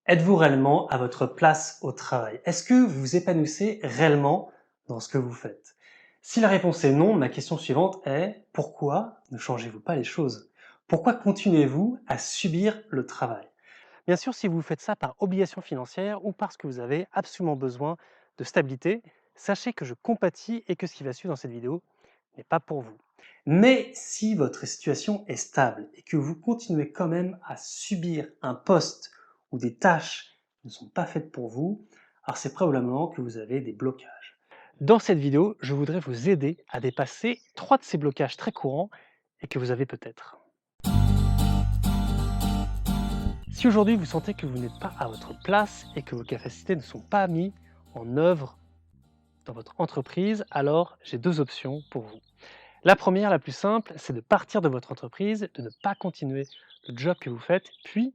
Êtes-vous réellement à votre place au travail? Est-ce que vous vous épanouissez réellement dans ce que vous faites? Si la réponse est non, ma question suivante est pourquoi ne changez-vous pas les choses? Pourquoi continuez-vous à subir le travail? Bien sûr, si vous faites ça par obligation financière ou parce que vous avez absolument besoin de stabilité, sachez que je compatis et que ce qui va suivre dans cette vidéo n'est pas pour vous. Mais si votre situation est stable et que vous continuez quand même à subir un poste ou des tâches qui ne sont pas faites pour vous, alors c'est probablement que vous avez des blocages. Dans cette vidéo, je voudrais vous aider à dépasser 3 de ces blocages très courants et que vous avez peut-être. Si aujourd'hui vous sentez que vous n'êtes pas à votre place et que vos capacités ne sont pas mises en œuvre dans votre entreprise, alors j'ai 2 options pour vous. La première, la plus simple, c'est de partir de votre entreprise, de ne pas continuer le job que vous faites, puis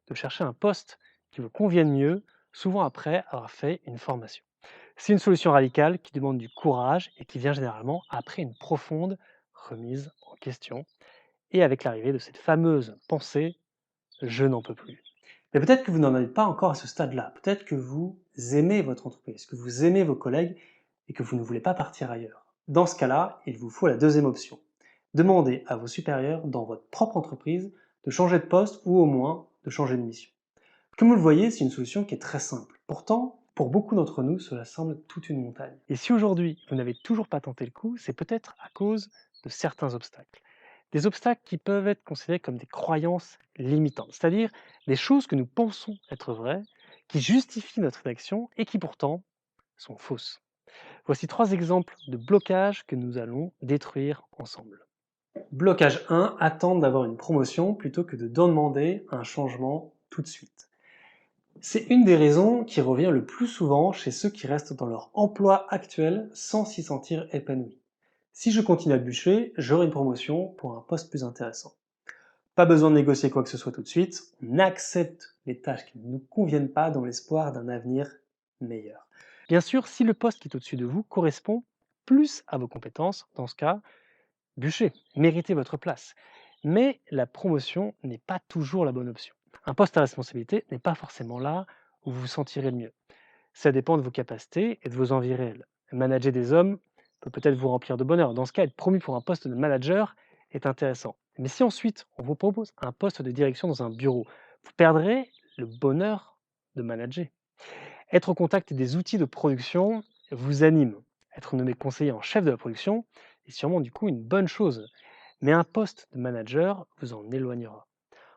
de chercher un poste qui vous convienne mieux, souvent après avoir fait une formation. C'est une solution radicale qui demande du courage et qui vient généralement après une profonde remise en question et avec l'arrivée de cette fameuse pensée «je n'en peux plus». Mais peut-être que vous n'en êtes pas encore à ce stade-là. Peut-être que vous aimez votre entreprise, que vous aimez vos collègues et que vous ne voulez pas partir ailleurs. Dans ce cas-là, il vous faut la deuxième option. Demandez à vos supérieurs dans votre propre entreprise de changer de poste ou au moins de changer de mission. Comme vous le voyez, c'est une solution qui est très simple. Pourtant, pour beaucoup d'entre nous, cela semble toute une montagne. Et si aujourd'hui, vous n'avez toujours pas tenté le coup, c'est peut-être à cause de certains obstacles. Des obstacles qui peuvent être considérés comme des croyances limitantes, c'est-à-dire des choses que nous pensons être vraies, qui justifient notre inaction et qui pourtant sont fausses. Voici 3 exemples de blocages que nous allons détruire ensemble. Blocage 1, attendre d'avoir une promotion plutôt que de demander un changement tout de suite. C'est une des raisons qui revient le plus souvent chez ceux qui restent dans leur emploi actuel sans s'y sentir épanouis. Si je continue à bûcher, j'aurai une promotion pour un poste plus intéressant. Pas besoin de négocier quoi que ce soit tout de suite, on accepte les tâches qui ne nous conviennent pas dans l'espoir d'un avenir meilleur. Bien sûr, si le poste qui est au-dessus de vous correspond plus à vos compétences, dans ce cas, bûchez, méritez votre place. Mais la promotion n'est pas toujours la bonne option. Un poste à responsabilité n'est pas forcément là où vous vous sentirez le mieux. Ça dépend de vos capacités et de vos envies réelles. Manager des hommes peut peut-être vous remplir de bonheur. Dans ce cas, être promu pour un poste de manager est intéressant. Mais si ensuite on vous propose un poste de direction dans un bureau, vous perdrez le bonheur de manager. Être au contact des outils de production vous anime. Être nommé conseiller en chef de la production est sûrement du coup une bonne chose. Mais un poste de manager vous en éloignera.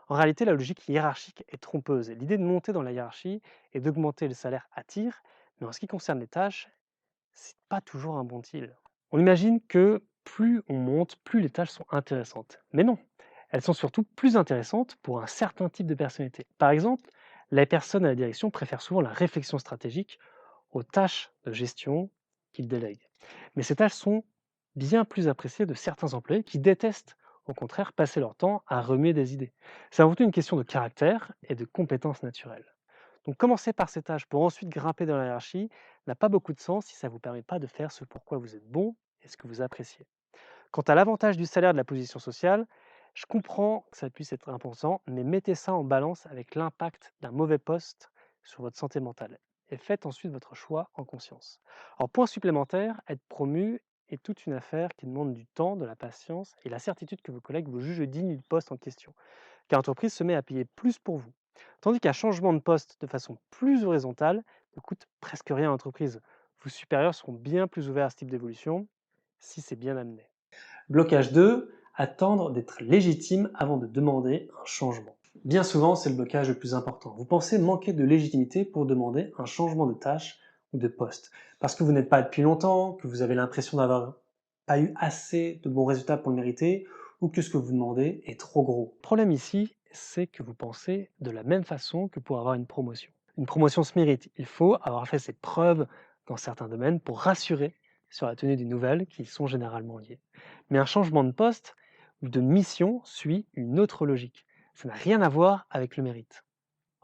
En réalité, la logique hiérarchique est trompeuse. L'idée de monter dans la hiérarchie et d'augmenter le salaire attire, mais en ce qui concerne les tâches, c'est pas toujours un bon deal. On imagine que plus on monte, plus les tâches sont intéressantes. Mais non, elles sont surtout plus intéressantes pour un certain type de personnalité. Par exemple, les personnes à la direction préfèrent souvent la réflexion stratégique aux tâches de gestion qu'ils délèguent. Mais ces tâches sont bien plus appréciées de certains employés qui détestent au contraire passer leur temps à remuer des idées. C'est avant tout une question de caractère et de compétences naturelles. Donc commencer par ces tâches pour ensuite grimper dans la hiérarchie n'a pas beaucoup de sens si ça ne vous permet pas de faire ce pourquoi vous êtes bon et ce que vous appréciez. Quant à l'avantage du salaire de la position sociale, je comprends que ça puisse être important, mais mettez ça en balance avec l'impact d'un mauvais poste sur votre santé mentale et faites ensuite votre choix en conscience. Alors, point supplémentaire, être promu est toute une affaire qui demande du temps, de la patience et la certitude que vos collègues vous jugent digne du poste en question, car l'entreprise se met à payer plus pour vous. Tandis qu'un changement de poste de façon plus horizontale ne coûte presque rien à l'entreprise. Vos supérieurs seront bien plus ouverts à ce type d'évolution si c'est bien amené. Blocage 2, attendre d'être légitime avant de demander un changement. Bien souvent, c'est le blocage le plus important. Vous pensez manquer de légitimité pour demander un changement de tâche ou de poste. Parce que vous n'êtes pas depuis longtemps, que vous avez l'impression d'avoir pas eu assez de bons résultats pour le mériter, ou que ce que vous demandez est trop gros. Le problème ici, c'est que vous pensez de la même façon que pour avoir une promotion. Une promotion se mérite. Il faut avoir fait ses preuves dans certains domaines pour rassurer sur la tenue des nouvelles qui sont généralement liées. Mais un changement de poste ou de mission suit une autre logique. Ça n'a rien à voir avec le mérite.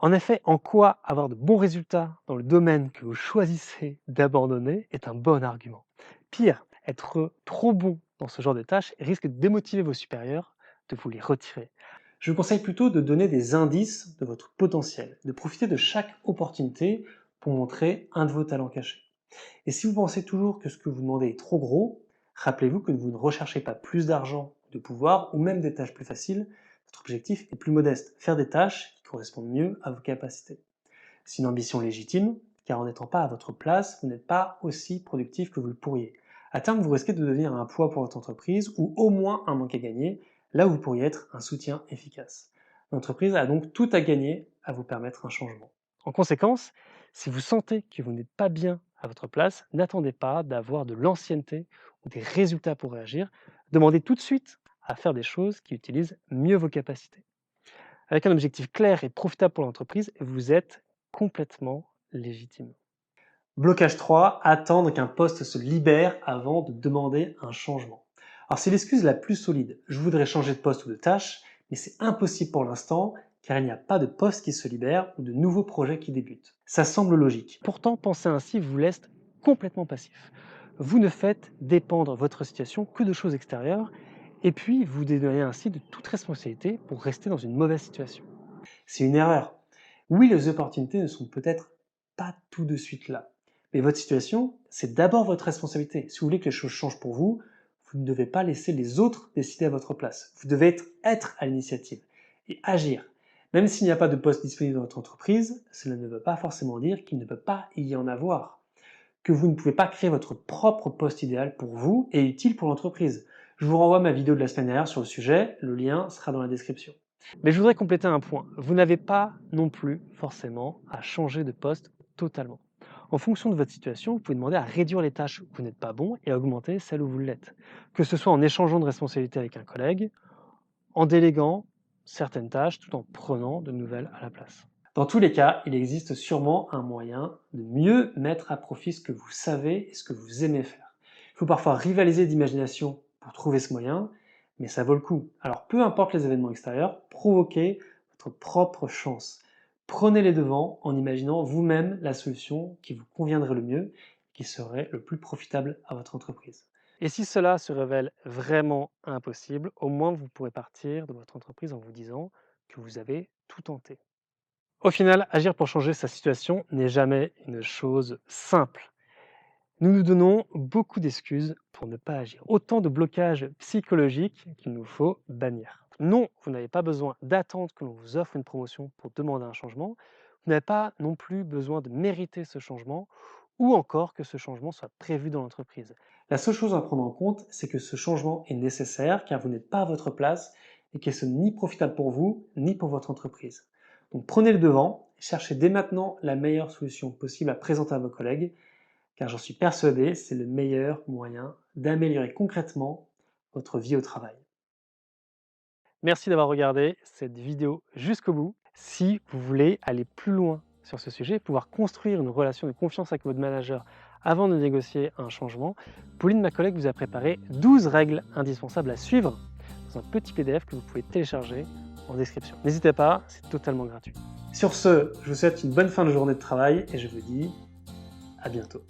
En effet, en quoi avoir de bons résultats dans le domaine que vous choisissez d'abandonner est un bon argument. Pire, être trop bon dans ce genre de tâches risque de démotiver vos supérieurs, de vous les retirer. Je vous conseille plutôt de donner des indices de votre potentiel, de profiter de chaque opportunité pour montrer un de vos talents cachés. Et si vous pensez toujours que ce que vous demandez est trop gros, rappelez-vous que vous ne recherchez pas plus d'argent, de pouvoir ou même des tâches plus faciles. Votre objectif est plus modeste, faire des tâches qui correspondent mieux à vos capacités. C'est une ambition légitime, car en n'étant pas à votre place, vous n'êtes pas aussi productif que vous le pourriez. À terme, vous risquez de devenir un poids pour votre entreprise ou au moins un manque à gagner, là où vous pourriez être un soutien efficace. L'entreprise a donc tout à gagner à vous permettre un changement. En conséquence, si vous sentez que vous n'êtes pas bien à votre place, n'attendez pas d'avoir de l'ancienneté ou des résultats pour réagir. Demandez tout de suite à faire des choses qui utilisent mieux vos capacités. Avec un objectif clair et profitable pour l'entreprise, vous êtes complètement légitime. Blocage 3, attendre qu'un poste se libère avant de demander un changement. Alors c'est l'excuse la plus solide. Je voudrais changer de poste ou de tâche, mais c'est impossible pour l'instant car il n'y a pas de poste qui se libère ou de nouveaux projets qui débutent. Ça semble logique. Pourtant, penser ainsi vous laisse complètement passif. Vous ne faites dépendre votre situation que de choses extérieures et puis vous dédouanez ainsi de toute responsabilité pour rester dans une mauvaise situation. C'est une erreur. Oui, les opportunités ne sont peut-être pas tout de suite là. Mais votre situation, c'est d'abord votre responsabilité. Si vous voulez que les choses changent pour vous, vous ne devez pas laisser les autres décider à votre place. Vous devez être à l'initiative et agir. Même s'il n'y a pas de poste disponible dans votre entreprise, cela ne veut pas forcément dire qu'il ne peut pas y en avoir. Que vous ne pouvez pas créer votre propre poste idéal pour vous et utile pour l'entreprise. Je vous renvoie à ma vidéo de la semaine dernière sur le sujet, le lien sera dans la description. Mais je voudrais compléter un point. Vous n'avez pas non plus forcément à changer de poste totalement. En fonction de votre situation, vous pouvez demander à réduire les tâches où vous n'êtes pas bon et à augmenter celles où vous l'êtes. Que ce soit en échangeant de responsabilités avec un collègue, en déléguant certaines tâches tout en prenant de nouvelles à la place. Dans tous les cas, il existe sûrement un moyen de mieux mettre à profit ce que vous savez et ce que vous aimez faire. Il faut parfois rivaliser d'imagination pour trouver ce moyen, mais ça vaut le coup. Alors peu importe les événements extérieurs, provoquez votre propre chance. Prenez les devants en imaginant vous-même la solution qui vous conviendrait le mieux, qui serait le plus profitable à votre entreprise. Et si cela se révèle vraiment impossible, au moins vous pourrez partir de votre entreprise en vous disant que vous avez tout tenté. Au final, agir pour changer sa situation n'est jamais une chose simple. Nous nous donnons beaucoup d'excuses pour ne pas agir. Autant de blocages psychologiques qu'il nous faut bannir. Non, vous n'avez pas besoin d'attendre que l'on vous offre une promotion pour demander un changement. Vous n'avez pas non plus besoin de mériter ce changement ou encore que ce changement soit prévu dans l'entreprise. La seule chose à prendre en compte, c'est que ce changement est nécessaire car vous n'êtes pas à votre place et que ce n'est ni profitable pour vous ni pour votre entreprise. Donc prenez le devant, cherchez dès maintenant la meilleure solution possible à présenter à vos collègues car j'en suis persuadé, c'est le meilleur moyen d'améliorer concrètement votre vie au travail. Merci d'avoir regardé cette vidéo jusqu'au bout. Si vous voulez aller plus loin sur ce sujet, pouvoir construire une relation de confiance avec votre manager avant de négocier un changement, Pauline, ma collègue, vous a préparé 12 règles indispensables à suivre dans un petit PDF que vous pouvez télécharger en description. N'hésitez pas, c'est totalement gratuit. Sur ce, je vous souhaite une bonne fin de journée de travail et je vous dis à bientôt.